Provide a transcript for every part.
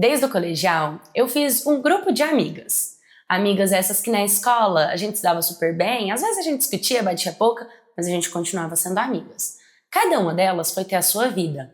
Desde o colegial, eu fiz um grupo de amigas. Amigas essas que na escola a gente se dava super bem, às vezes a gente discutia, batia boca, mas a gente continuava sendo amigas. Cada uma delas foi ter a sua vida.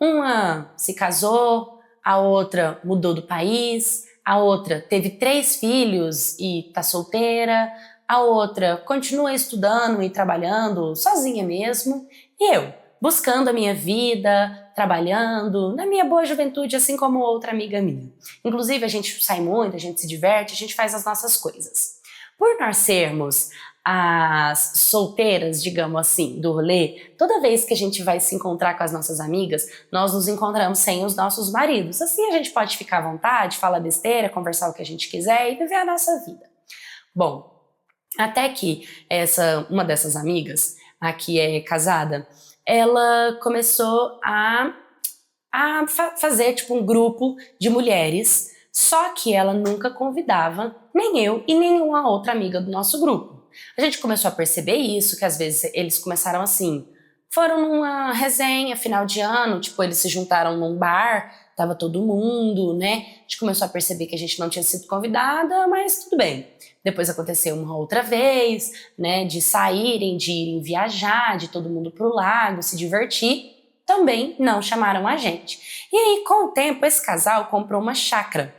Uma se casou, a outra mudou do país, a outra teve 3 filhos e tá solteira, a outra continua estudando e trabalhando sozinha mesmo, e eu, buscando a minha vida, trabalhando, na minha boa juventude, assim como outra amiga minha. Inclusive, a gente sai muito, a gente se diverte, a gente faz as nossas coisas. Por nós sermos as solteiras, digamos assim, do rolê, toda vez que a gente vai se encontrar com as nossas amigas, nós nos encontramos sem os nossos maridos. Assim a gente pode ficar à vontade, falar besteira, conversar o que a gente quiser e viver a nossa vida. Bom, até que uma dessas amigas, a que é casada, ela começou a fazer tipo um grupo de mulheres, só que ela nunca convidava nem eu e nenhuma outra amiga do nosso grupo. A gente começou a perceber isso, que às vezes eles começaram assim, foram numa resenha final de ano, tipo eles se juntaram num bar, tava todo mundo, né? A gente começou a perceber que a gente não tinha sido convidada, mas tudo bem. Depois aconteceu uma outra vez, né, de saírem, de irem viajar, de todo mundo pro lago, se divertir, também não chamaram a gente. E aí, com o tempo, esse casal comprou uma chácara.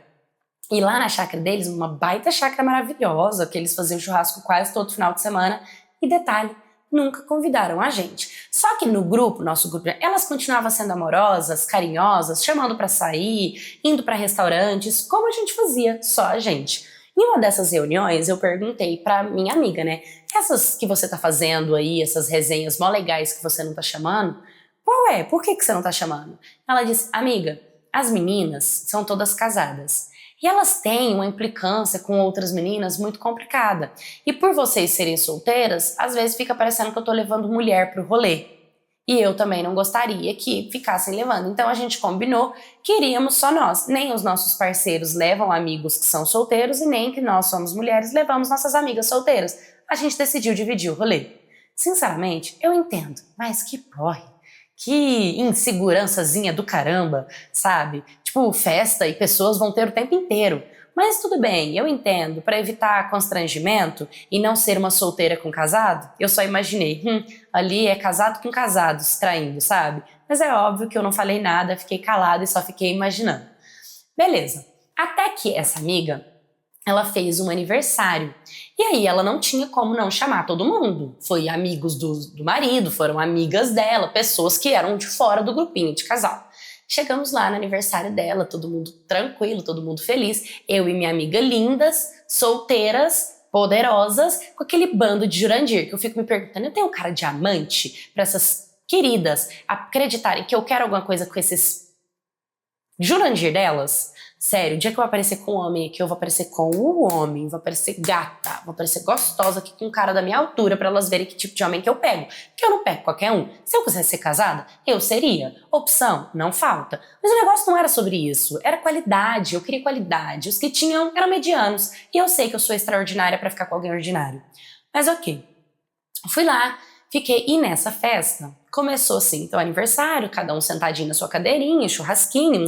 E lá na chácara deles, uma baita chácara maravilhosa, que eles faziam churrasco quase todo final de semana. E detalhe, nunca convidaram a gente. Só que no grupo, nosso grupo, elas continuavam sendo amorosas, carinhosas, chamando pra sair, indo pra restaurantes, como a gente fazia, só a gente. Em uma dessas reuniões, eu perguntei pra minha amiga, né? Essas que você tá fazendo aí, essas resenhas mó legais que você não tá chamando, qual é? Por que você não tá chamando? Ela disse, amiga, as meninas são todas casadas. E elas têm uma implicância com outras meninas muito complicada. E por vocês serem solteiras, às vezes fica parecendo que eu tô levando mulher pro rolê. E eu também não gostaria que ficassem levando. Então a gente combinou que iríamos só nós. Nem os nossos parceiros levam amigos que são solteiros e nem que nós somos mulheres levamos nossas amigas solteiras. A gente decidiu dividir o rolê. Sinceramente, eu entendo, mas que porre. Que insegurançazinha do caramba, sabe? Tipo, festa e pessoas vão ter o tempo inteiro. Mas tudo bem, eu entendo, para evitar constrangimento e não ser uma solteira com casado, eu só imaginei, ali é casado com casados traindo, sabe? Mas é óbvio que eu não falei nada, fiquei calada e só fiquei imaginando. Beleza, até que essa amiga, ela fez um aniversário. E aí ela não tinha como não chamar todo mundo. Foi amigos do marido, foram amigas dela, pessoas que eram de fora do grupinho de casal. Chegamos lá no aniversário dela, todo mundo tranquilo, todo mundo feliz. Eu e minha amiga lindas, solteiras, poderosas, com aquele bando de Jurandir, que eu fico me perguntando, eu tenho cara de amante para essas queridas acreditarem que eu quero alguma coisa com esses Jurandir delas? Sério, o dia que eu aparecer com um homem aqui, eu vou aparecer com o homem, vou aparecer gata, vou aparecer gostosa aqui com um cara da minha altura pra elas verem que tipo de homem que eu pego. Porque eu não pego qualquer um. Se eu quisesse ser casada, eu seria. Opção, não falta. Mas o negócio não era sobre isso, era qualidade, eu queria qualidade. Os que tinham eram medianos. E eu sei que eu sou extraordinária pra ficar com alguém ordinário. Mas ok, fui lá, fiquei, e nessa festa, começou assim, então aniversário, cada um sentadinho na sua cadeirinha, churrasquinho,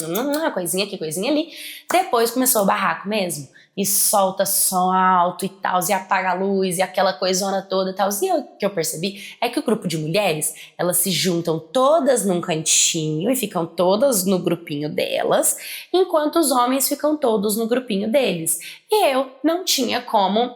coisinha aqui, coisinha ali. Depois começou o barraco mesmo, e solta som alto e tal, e apaga a luz, e aquela coisona toda e tal. E o que eu percebi é que o grupo de mulheres, elas se juntam todas num cantinho e ficam todas no grupinho delas, enquanto os homens ficam todos no grupinho deles. E eu não tinha como,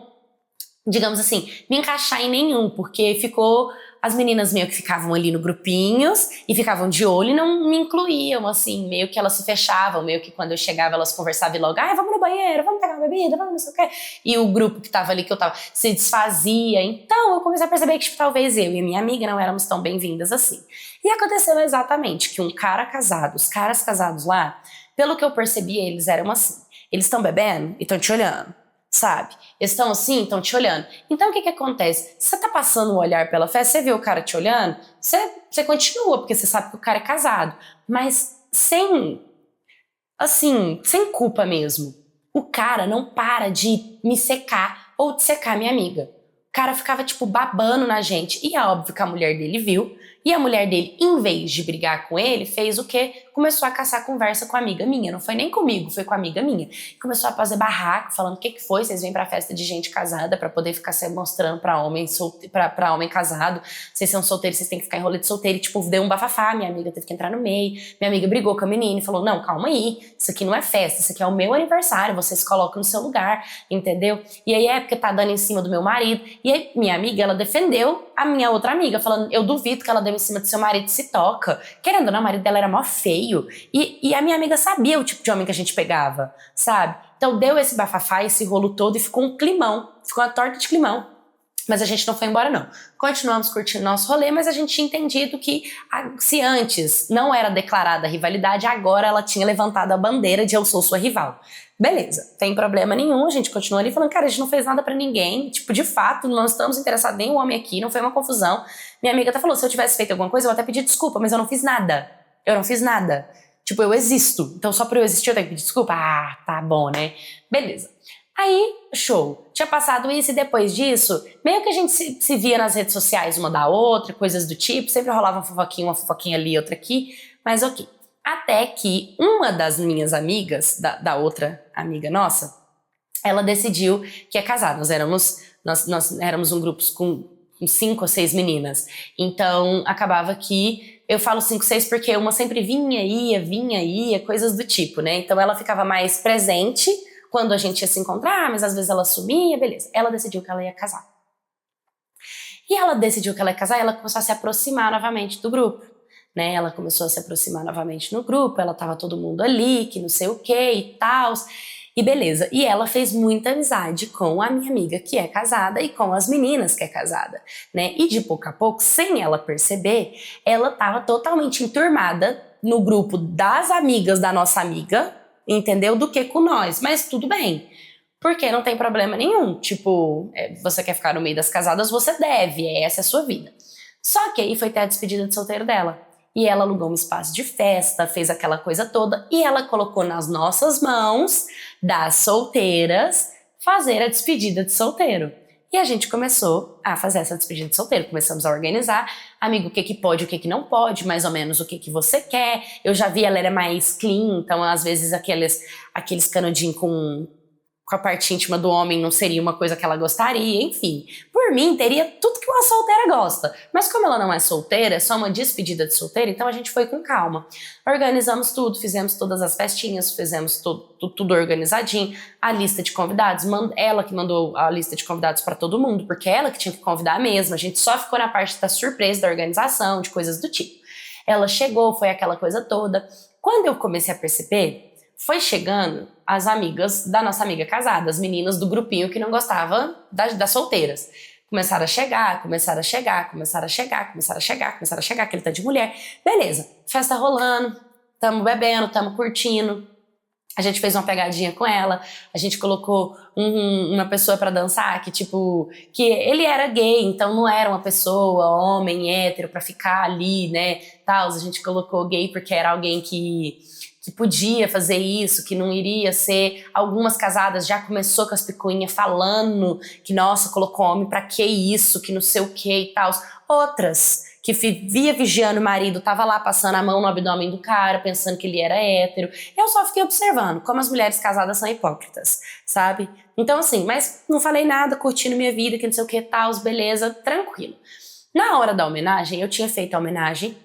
digamos assim, me encaixar em nenhum, porque ficou, as meninas meio que ficavam ali no grupinhos e ficavam de olho e não me incluíam, assim, meio que elas se fechavam, meio que quando eu chegava elas conversavam e logo, vamos no banheiro, vamos pegar uma bebida, vamos não sei o quê. E o grupo que tava ali, que eu tava, se desfazia. Então eu comecei a perceber que tipo, talvez eu e minha amiga não éramos tão bem-vindas assim. E aconteceu exatamente que um cara casado, os caras casados lá, pelo que eu percebi, eles eram assim, eles estão bebendo e estão te olhando. Sabe? Eles estão assim, estão te olhando. Então o que acontece? Você tá passando o olhar pela festa, você vê o cara te olhando, você continua, porque você sabe que o cara é casado. Mas sem culpa mesmo. O cara não para de me secar ou de secar minha amiga. O cara ficava tipo babando na gente. E é óbvio que a mulher dele viu. E a mulher dele, em vez de brigar com ele, fez o quê? começou a caçar conversa com a amiga minha, não foi nem comigo, foi com a amiga minha. Começou a fazer barraco, falando o que foi, vocês vêm pra festa de gente casada pra poder ficar se mostrando pra homem, pra homem casado, vocês são solteiros, vocês têm que ficar em rolê de solteiro, e tipo, deu um bafafá, minha amiga teve que entrar no meio, minha amiga brigou com a menina e falou, não, calma aí, isso aqui não é festa, isso aqui é o meu aniversário, vocês colocam no seu lugar, entendeu? E aí é porque tá dando em cima do meu marido, e aí minha amiga, ela defendeu a minha outra amiga, falando, eu duvido que ela deu em cima do seu marido, se toca, querendo ou não, o marido dela era mó feio, e a minha amiga sabia o tipo de homem que a gente pegava, sabe? Então deu esse bafafá, esse rolo todo, e ficou um climão, ficou uma torta de climão. Mas a gente não foi embora, não. Continuamos curtindo nosso rolê, mas a gente tinha entendido que se antes não era declarada a rivalidade, agora ela tinha levantado a bandeira de eu sou sua rival. Beleza, tem problema nenhum, a gente continua ali falando, cara, a gente não fez nada pra ninguém, tipo, de fato, não estamos interessados em nenhum homem aqui, não foi uma confusão. Minha amiga até falou, se eu tivesse feito alguma coisa, eu até pedi desculpa, mas eu não fiz nada. Eu não fiz nada. Tipo, eu existo, então só por eu existir eu tenho que pedir desculpa? Ah, tá bom, né? Beleza. Aí, show. Tinha passado isso e depois disso, meio que a gente se via nas redes sociais uma da outra, coisas do tipo, sempre rolava uma fofoquinha ali, outra aqui, mas ok. Até que uma das minhas amigas, da outra amiga nossa, ela decidiu que ia casar. Nós éramos um grupo com 5 ou 6 meninas. Então, acabava que eu falo 5, 6 porque uma sempre vinha, ia, coisas do tipo, né? Então, ela ficava mais presente quando a gente ia se encontrar, mas às vezes ela sumia, beleza. Ela decidiu que ela ia casar. E ela decidiu que ela ia casar e ela começou a se aproximar novamente do grupo, né? Ela começou a se aproximar novamente no grupo, ela tava todo mundo ali, que não sei o que e tal, e beleza. E ela fez muita amizade com a minha amiga que é casada e com as meninas que é casada, né? E de pouco a pouco, sem ela perceber, ela tava totalmente enturmada no grupo das amigas da nossa amiga, entendeu? Do que com nós, mas tudo bem, porque não tem problema nenhum, tipo, você quer ficar no meio das casadas, você deve, essa é a sua vida. Só que aí foi ter a despedida de solteiro dela, e ela alugou um espaço de festa, fez aquela coisa toda, e ela colocou nas nossas mãos, das solteiras, fazer a despedida de solteiro. E a gente começou a fazer essa despedida de solteiro, começamos a organizar, amigo, o que pode, o que não pode, mais ou menos o que você quer. Eu já vi, ela era mais clean, então às vezes aqueles canudinhos com a parte íntima do homem não seria uma coisa que ela gostaria, enfim. Por mim, teria tudo que uma solteira gosta. Mas como ela não é solteira, é só uma despedida de solteira, então a gente foi com calma. Organizamos tudo, fizemos todas as festinhas, fizemos tudo organizadinho, a lista de convidados, ela que mandou a lista de convidados para todo mundo, porque ela que tinha que convidar mesmo, a gente só ficou na parte da surpresa, da organização, de coisas do tipo. Ela chegou, foi aquela coisa toda. Quando eu comecei a perceber, foi chegando as amigas da nossa amiga casada, as meninas do grupinho que não gostava das solteiras. Começaram a chegar, aquele tanto de mulher. Beleza, festa rolando, tamo bebendo, tamo curtindo. A gente fez uma pegadinha com ela, a gente colocou uma pessoa pra dançar que ele era gay, então não era uma pessoa, homem, hétero, pra ficar ali, né, tal. A gente colocou gay porque era alguém que podia fazer isso, que não iria ser. Algumas casadas já começou com as picuinhas falando que, nossa, colocou homem pra que isso, que não sei o que e tal. Outras que via vigiando o marido, tava lá passando a mão no abdômen do cara, pensando que ele era hétero. Eu só fiquei observando como as mulheres casadas são hipócritas, sabe? Então assim, mas não falei nada, curtindo minha vida, que não sei o que tal, beleza, tranquilo. Na hora da homenagem, eu tinha feito a homenagem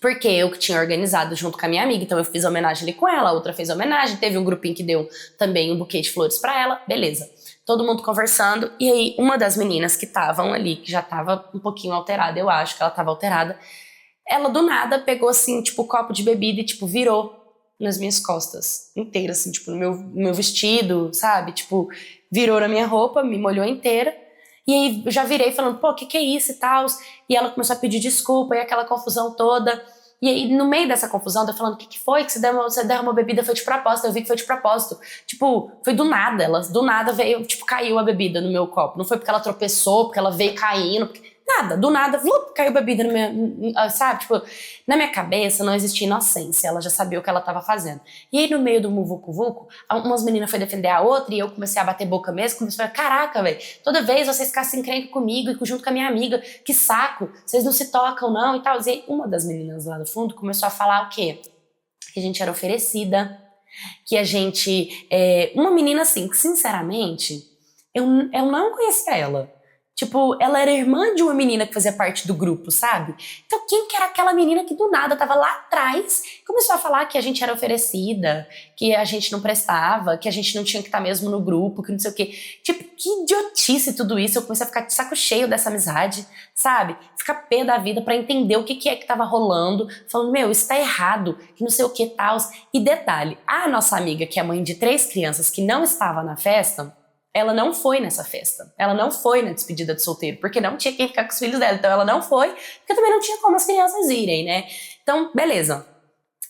porque eu que tinha organizado junto com a minha amiga, então eu fiz a homenagem ali com ela, a outra fez a homenagem, teve um grupinho que deu também um buquê de flores pra ela, beleza. Todo mundo conversando, e aí uma das meninas que estavam ali, que já tava um pouquinho alterada, eu acho que ela tava alterada, ela do nada pegou assim, tipo, um copo de bebida e tipo, virou nas minhas costas, inteira assim, tipo, no meu vestido, sabe, tipo, virou na minha roupa, me molhou inteira. E aí eu já virei falando, pô, que é isso e tal? E ela começou a pedir desculpa, e aquela confusão toda. E aí, no meio dessa confusão, eu falando, o que foi? Que você deu uma bebida, foi de propósito. Eu vi que foi de propósito. Tipo, foi do nada. Ela do nada veio, tipo, caiu a bebida no meu copo. Não foi porque ela tropeçou, porque ela veio caindo. Nada, do nada, caiu bebida no meu, sabe? Tipo, na minha cabeça não existia inocência, ela já sabia o que ela tava fazendo. E aí, no meio do muvuco-vuco, umas meninas foi defender a outra e eu comecei a bater boca mesmo, comecei a falar, caraca, velho, toda vez vocês ficassem se encrencam comigo e junto com a minha amiga, que saco, vocês não se tocam não e tal. E aí, uma das meninas lá do fundo começou a falar o quê? que a gente era oferecida, que a gente... uma menina assim, que sinceramente, eu não conhecia ela. Tipo, ela era irmã de uma menina que fazia parte do grupo, sabe? Então, quem que era aquela menina que do nada tava lá atrás e começou a falar que a gente era oferecida, que a gente não prestava, que a gente não tinha que estar mesmo no grupo, que não sei o quê. Tipo, que idiotice tudo isso. Eu comecei a ficar de saco cheio dessa amizade, sabe? Ficar pé da vida pra entender o que é que tava rolando. Falando, meu, isso tá errado, que não sei o que tal. E detalhe, a nossa amiga, que é mãe de 3 crianças, que não estava na festa... Ela não foi nessa festa. Ela não foi na despedida de solteiro, porque não tinha quem ficar com os filhos dela. Então ela não foi, porque também não tinha como as crianças irem, né? Então, beleza.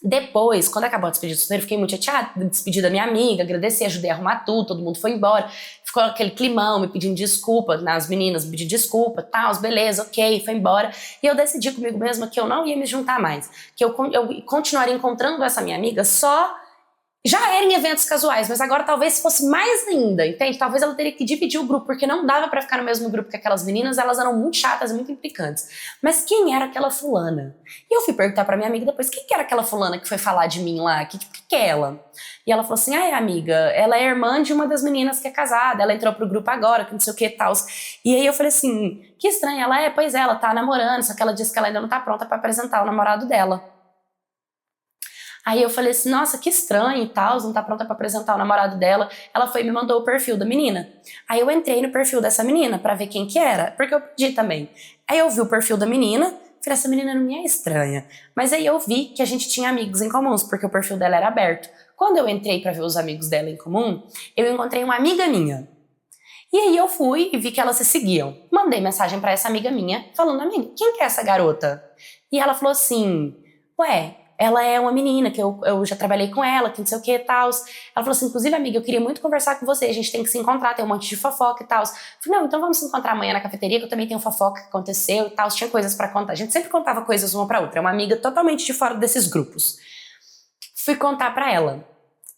Depois, quando acabou a despedida de solteiro, fiquei muito chateada, despedi da minha amiga, agradeci, ajudei a arrumar tudo, todo mundo foi embora. Ficou aquele climão, me pedindo desculpa, as meninas me pedindo desculpa, tal, beleza, ok, foi embora. E eu decidi comigo mesma que eu não ia me juntar mais, que eu continuaria encontrando essa minha amiga só... Já era em eventos casuais, mas agora talvez fosse mais ainda, entende? Talvez ela teria que dividir o grupo, porque não dava pra ficar no mesmo grupo que aquelas meninas, elas eram muito chatas e muito implicantes. Mas quem era aquela fulana? E eu fui perguntar pra minha amiga depois, quem que era aquela fulana que foi falar de mim lá? Que é ela? E ela falou assim, amiga, ela é irmã de uma das meninas que é casada, ela entrou pro grupo agora, que não sei o que e tal. E aí eu falei assim, que estranho, ela pois é, ela tá namorando, só que ela disse que ela ainda não tá pronta pra apresentar o namorado dela. Aí eu falei assim, nossa, que estranho e tal, não tá pronta pra apresentar o namorado dela. Ela foi e me mandou o perfil da menina. Aí eu entrei no perfil dessa menina pra ver quem que era, porque eu pedi também. Aí eu vi o perfil da menina, falei, essa menina não me é estranha. Mas aí eu vi que a gente tinha amigos em comuns, porque o perfil dela era aberto. Quando eu entrei pra ver os amigos dela em comum, eu encontrei uma amiga minha. E aí eu fui e vi que elas se seguiam. Mandei mensagem pra essa amiga minha, falando, amiga, quem que é essa garota? E ela falou assim, ué... Ela é uma menina, que eu já trabalhei com ela, que não sei o que e tal. Ela falou assim, inclusive, amiga, eu queria muito conversar com você, a gente tem que se encontrar, tem um monte de fofoca e tal. Eu falei, não, então vamos se encontrar amanhã na cafeteria, que eu também tenho fofoca que aconteceu e tal. Tinha coisas pra contar. A gente sempre contava coisas uma pra outra. É uma amiga totalmente de fora desses grupos. Fui contar pra ela.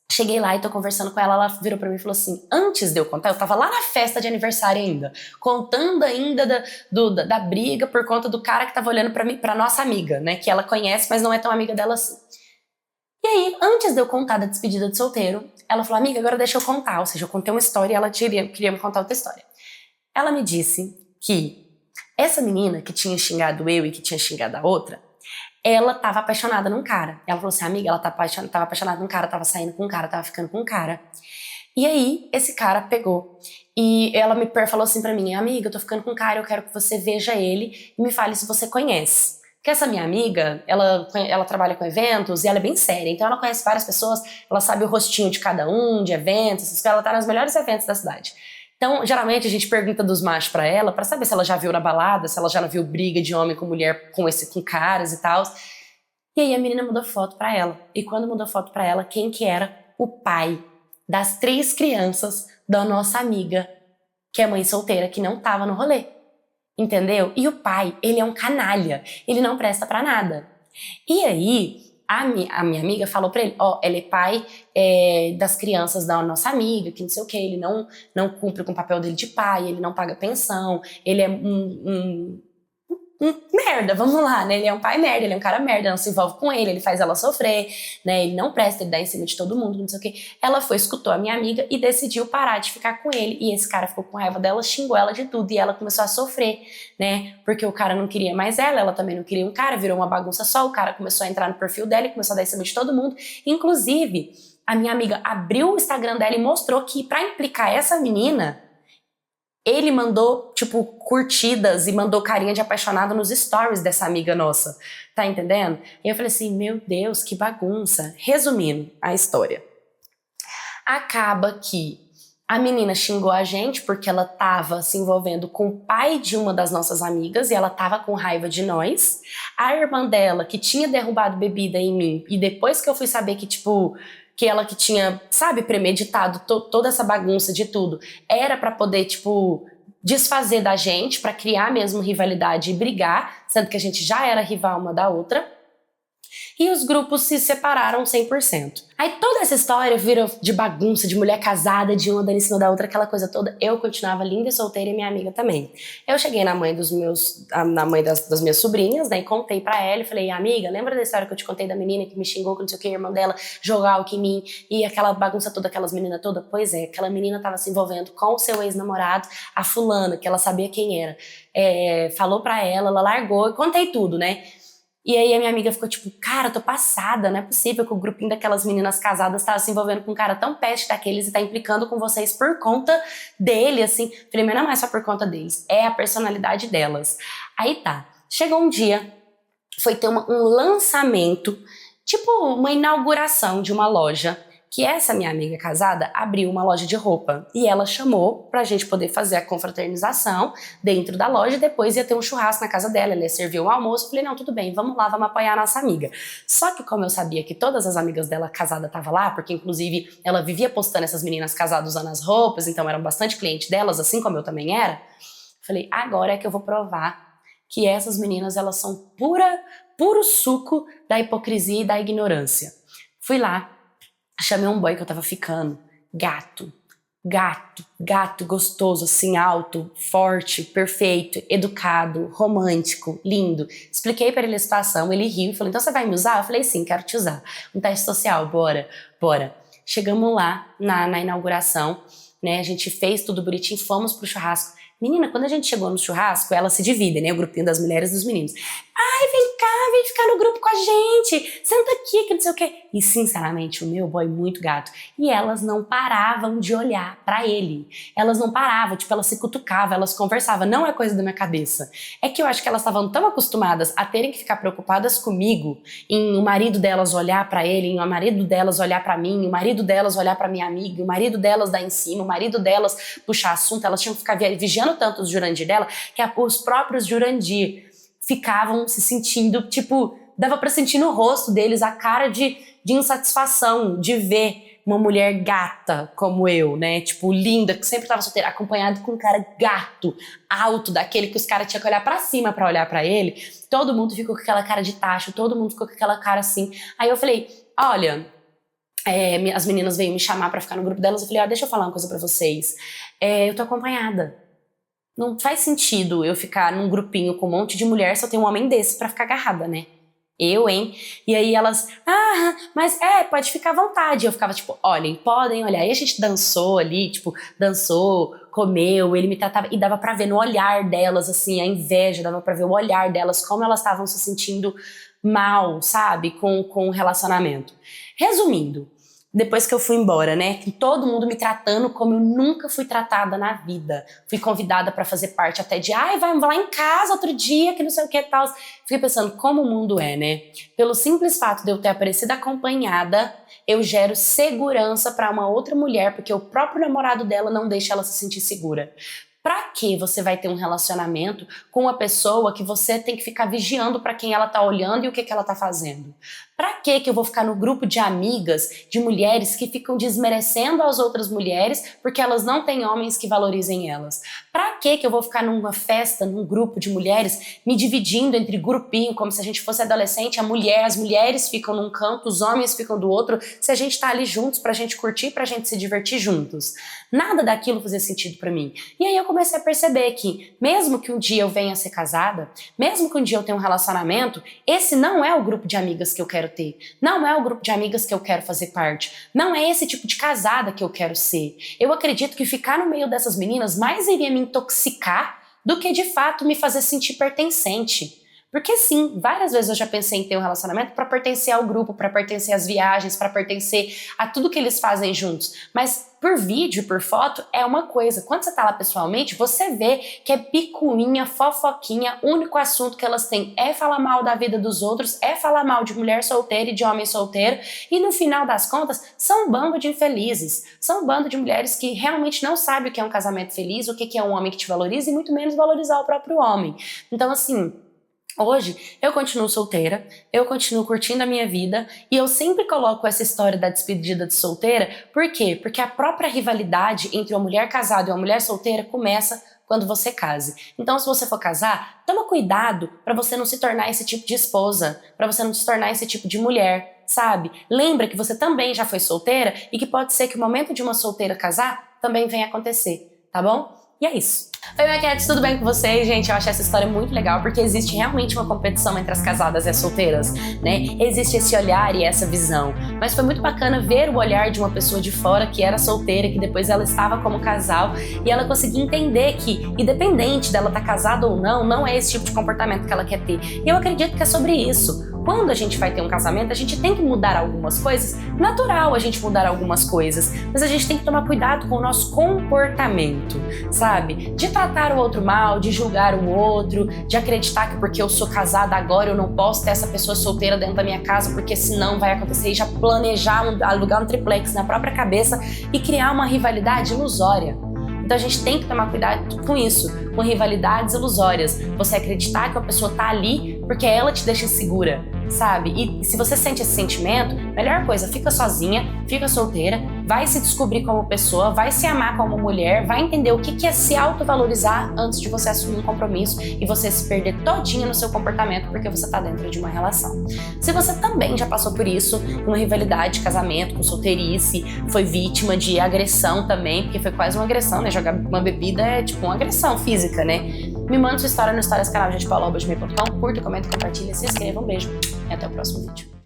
Cheguei lá e tô conversando com ela, ela virou pra mim e falou assim, antes de eu contar, eu tava lá na festa de aniversário ainda, contando ainda da briga por conta do cara que tava olhando pra mim, pra nossa amiga, né, que ela conhece, mas não é tão amiga dela assim. E aí, antes de eu contar da despedida de solteiro, ela falou, amiga, agora deixa eu contar, ou seja, eu contei uma história e ela queria me contar outra história. Ela me disse que essa menina que tinha xingado eu e que tinha xingado a outra, ela tava apaixonada num cara. Ela falou assim, amiga, ela tava apaixonada num cara, tava saindo com um cara, tava ficando com um cara. E aí, esse cara pegou e ela me falou assim pra mim, amiga, eu tô ficando com um cara, eu quero que você veja ele e me fale se você conhece. Porque essa minha amiga, ela trabalha com eventos e ela é bem séria, então ela conhece várias pessoas, ela sabe o rostinho de cada um, de eventos, essas coisas, ela tá nos melhores eventos da cidade. Então, geralmente a gente pergunta dos machos pra ela, pra saber se ela já viu na balada, se ela já viu briga de homem com mulher com caras e tal. E aí a menina mudou foto pra ela. E quando mudou foto pra ela, quem que era? O pai das 3 crianças da nossa amiga, que é mãe solteira, que não tava no rolê. Entendeu? E o pai, ele é um canalha. Ele não presta pra nada. E aí... A minha amiga falou pra ele, ele é pai das crianças da nossa amiga, que não sei o que, ele não cumpre com o papel dele de pai, ele não paga pensão, ele é um merda, vamos lá, né? Ele é um pai merda, ele é um cara merda, não se envolve com ele faz ela sofrer, né? Ele não presta, ele dá em cima de todo mundo, não sei o que. Ela escutou a minha amiga e decidiu parar de ficar com ele. E esse cara ficou com raiva dela, xingou ela de tudo e ela começou a sofrer, né? Porque o cara não queria mais ela também não queria um cara, virou uma bagunça só, o cara começou a entrar no perfil dela e começou a dar em cima de todo mundo. Inclusive, a minha amiga abriu o Instagram dela e mostrou que pra implicar essa menina, ele mandou, tipo, curtidas e mandou carinha de apaixonado nos stories dessa amiga nossa. Tá entendendo? E eu falei assim, meu Deus, que bagunça. Resumindo a história. Acaba que a menina xingou a gente porque ela tava se envolvendo com o pai de uma das nossas amigas e ela tava com raiva de nós. A irmã dela, que tinha derrubado bebida em mim, e depois que eu fui saber que, tipo... que ela que tinha, sabe, premeditado toda essa bagunça de tudo, era pra poder, tipo, desfazer da gente, pra criar mesmo rivalidade e brigar, sendo que a gente já era rival uma da outra. e os grupos se separaram 100%. Aí toda essa história vira de bagunça, de mulher casada, de uma dando em cima da outra, aquela coisa toda. Eu continuava linda e solteira e minha amiga também. Eu cheguei na mãe das minhas sobrinhas, né, e contei pra ela e falei, amiga, lembra da história que eu te contei da menina que me xingou, que não sei o que, a irmã dela jogar álcool em mim e aquela bagunça toda, aquelas meninas todas? Pois é, aquela menina tava se envolvendo com o seu ex-namorado, a fulana, que ela sabia quem era. Falou pra ela largou, eu contei tudo, né? E aí a minha amiga ficou tipo, cara, eu tô passada, não é possível que o grupinho daquelas meninas casadas tava se envolvendo com um cara tão peste daqueles e tá implicando com vocês por conta dele, assim. Falei, mas não é só por conta deles, é a personalidade delas. Aí tá, chegou um dia, foi ter um lançamento, tipo uma inauguração de uma loja, que essa minha amiga casada abriu uma loja de roupa e ela chamou pra gente poder fazer a confraternização dentro da loja e depois ia ter um churrasco na casa dela, ela ia servir o almoço. Eu falei, não, tudo bem, vamos lá, vamos apoiar a nossa amiga. Só que como eu sabia que todas as amigas dela casada estavam lá, porque inclusive ela vivia postando essas meninas casadas usando as roupas, então eram bastante clientes delas, assim como eu também era, falei, agora é que eu vou provar que essas meninas, elas são puro suco da hipocrisia e da ignorância. Fui lá, chamei um boy que eu tava ficando, gato, gostoso, assim, alto, forte, perfeito, educado, romântico, lindo. Expliquei pra ele a situação, ele riu e falou, então você vai me usar? Eu falei, sim, quero te usar. Um teste social, bora. Chegamos lá na inauguração, né, a gente fez tudo bonitinho, fomos pro churrasco. Menina, quando a gente chegou no churrasco, elas se dividem, né, o grupinho das mulheres e dos meninos. Ai, vem cá, vem ficar no grupo com a gente, senta aqui, que não sei o quê. E sinceramente, o meu boy muito gato. E elas não paravam de olhar pra ele. Elas não paravam, tipo, elas se cutucavam, elas conversavam. Não é coisa da minha cabeça. É que eu acho que elas estavam tão acostumadas a terem que ficar preocupadas comigo, em o marido delas olhar pra ele, em o marido delas olhar pra mim, o marido delas olhar pra minha amiga, o marido delas dar em cima, o marido delas puxar assunto. Elas tinham que ficar vigiando tanto os Jurandir dela, que os próprios Jurandir ficavam se sentindo, tipo, dava pra sentir no rosto deles a cara de insatisfação de ver uma mulher gata como eu, né, tipo, linda, que sempre tava solteira, acompanhado com um cara gato, alto, daquele que os caras tinham que olhar pra cima pra olhar pra ele. Todo mundo ficou com aquela cara de tacho, todo mundo ficou com aquela cara assim. Aí eu falei, olha, as meninas veio me chamar pra ficar no grupo delas, eu falei, deixa eu falar uma coisa pra vocês, eu tô acompanhada. Não faz sentido eu ficar num grupinho com um monte de mulher se eu tenho um homem desse pra ficar agarrada, né? Eu, hein? E aí elas, mas pode ficar à vontade. Eu ficava tipo, olhem, podem olhar. E a gente dançou ali, tipo, comeu, ele me tratava, e dava pra ver no olhar delas, assim, a inveja, dava pra ver o olhar delas, como elas estavam se sentindo mal, sabe? Com o relacionamento. Resumindo, depois que eu fui embora, né, que todo mundo me tratando como eu nunca fui tratada na vida. Fui convidada pra fazer parte até de, vamos lá em casa outro dia, que não sei o que e tal. Fiquei pensando como o mundo é, né? Pelo simples fato de eu ter aparecido acompanhada, eu gero segurança pra uma outra mulher, porque o próprio namorado dela não deixa ela se sentir segura. Pra que você vai ter um relacionamento com uma pessoa que você tem que ficar vigiando pra quem ela tá olhando e o que ela tá fazendo? Pra que eu vou ficar no grupo de amigas, de mulheres que ficam desmerecendo as outras mulheres porque elas não têm homens que valorizem elas? Pra que eu vou ficar numa festa, num grupo de mulheres, me dividindo entre grupinho, como se a gente fosse adolescente, as mulheres ficam num canto, os homens ficam do outro, se a gente tá ali juntos pra gente curtir, pra gente se divertir juntos? Nada daquilo fazia sentido pra mim. E aí eu comecei a perceber que, mesmo que um dia eu venha a ser casada, mesmo que um dia eu tenha um relacionamento, esse não é o grupo de amigas que eu quero ter. Não é o grupo de amigas que eu quero fazer parte. Não é esse tipo de casada que eu quero ser. Eu acredito que ficar no meio dessas meninas mais iria me intoxicar do que de fato me fazer sentir pertencente. Porque sim, várias vezes eu já pensei em ter um relacionamento para pertencer ao grupo, para pertencer às viagens, para pertencer a tudo que eles fazem juntos. Mas por vídeo, por foto, é uma coisa. Quando você tá lá pessoalmente, você vê que é picuinha, fofoquinha, o único assunto que elas têm é falar mal da vida dos outros, é falar mal de mulher solteira e de homem solteiro, e no final das contas, são um bando de infelizes. São um bando de mulheres que realmente não sabem o que é um casamento feliz, o que é um homem que te valoriza, e muito menos valorizar o próprio homem. Então, assim, hoje, eu continuo solteira, eu continuo curtindo a minha vida e eu sempre coloco essa história da despedida de solteira. Por quê? Porque a própria rivalidade entre uma mulher casada e uma mulher solteira começa quando você case. Então, se você for casar, toma cuidado para você não se tornar esse tipo de esposa, para você não se tornar esse tipo de mulher, sabe? Lembra que você também já foi solteira e que pode ser que o momento de uma solteira casar também venha acontecer, tá bom? E é isso. Oi, maquetes, tudo bem com vocês? Gente, eu acho essa história muito legal porque existe realmente uma competição entre as casadas e as solteiras, né? Existe esse olhar e essa visão. Mas foi muito bacana ver o olhar de uma pessoa de fora que era solteira, que depois ela estava como casal e ela conseguia entender que, independente dela estar casada ou não, não é esse tipo de comportamento que ela quer ter. E eu acredito que é sobre isso. Quando a gente vai ter um casamento, a gente tem que mudar algumas coisas. Natural a gente mudar algumas coisas, mas a gente tem que tomar cuidado com o nosso comportamento, sabe? De tratar o outro mal, de julgar o outro, de acreditar que porque eu sou casada agora eu não posso ter essa pessoa solteira dentro da minha casa porque senão vai acontecer, e já planejar alugar um triplex na própria cabeça e criar uma rivalidade ilusória. Então a gente tem que tomar cuidado com isso, com rivalidades ilusórias. Você acreditar que a pessoa tá ali porque ela te deixa insegura, sabe? E se você sente esse sentimento, melhor coisa, fica sozinha, fica solteira, vai se descobrir como pessoa, vai se amar como mulher, vai entender o que é se autovalorizar antes de você assumir um compromisso e você se perder todinha no seu comportamento porque você tá dentro de uma relação. Se você também já passou por isso, uma rivalidade de casamento, com solteirice, foi vítima de agressão também, porque foi quase uma agressão, né? Jogar uma bebida é tipo uma agressão física, né? Me manda sua história no historiascanal.com, curta, comenta, compartilha, se inscreva, um beijo e até o próximo vídeo.